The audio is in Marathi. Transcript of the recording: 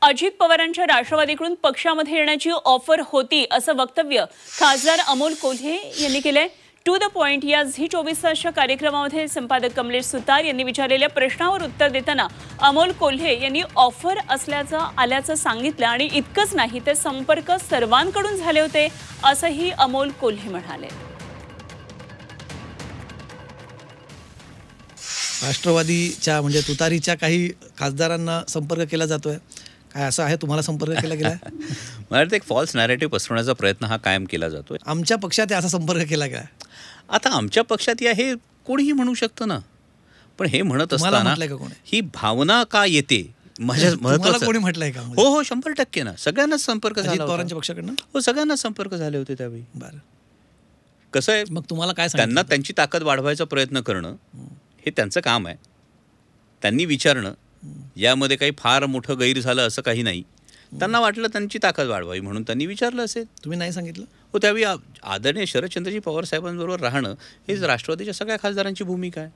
अजित पवारांच्या राष्ट्रवादीकडून पक्षामध्ये येण्याची ऑफर होती असं वक्तव्य खासदार अमोल कोल्हे यांनी केलंय. टू द पॉइंट या झी 24 तासच्या कार्यक्रमामध्ये संपादक कमलेश सुतार यांनी विचारलेल्या प्रश्नावर उत्तर देताना अमोल कोल्हे यांनी ऑफर आल्याचं सांगितलं आणि इतकंच नाही तर संपर्क सर्वांकडून झाले होते असंही अमोल कोल्हे म्हणाले. राष्ट्रवादीच्या म्हणजे तुतारीच्या काही खासदारांना संपर्क केला जातोय, काय असं आहे? तुम्हाला संपर्क केला गेलाय? मला वाटतं एक फॉल्स नॅरेटिव्ह पसरवण्याचा प्रयत्न हा कायम केला जातोय. आमच्या पक्षात असा संपर्क केला काय? आता आमच्या पक्षात या हे कोणीही म्हणू शकतं ना, पण हे म्हणत असताना ही भावना का येते माझ्या महत्त्वाचं कोणी म्हटलंय का? हो 100% ना, सगळ्यांनाच संपर्क झाला पवारांच्या पक्षाकडनं. हो सगळ्यांना संपर्क झाले होते त्यावेळी. बरं, कसं आहे मग तुम्हाला काय त्यांना त्यांची ताकद वाढवायचा प्रयत्न करणं हे त्यांचं काम आहे. त्यांनी विचारणं यामध्ये काही फार मोठं गैर झालं असं काही नाही. त्यांना वाटलं त्यांची ताकद वाढवावी म्हणून त्यांनी विचारलं असेल. तुम्ही नाही सांगितलं? हो त्यावेळी आदरणीय शरदचंद्रजी पवार साहेबांबरोबर राहणं हेच राष्ट्रवादीच्या सगळ्या खासदारांची भूमिका आहे.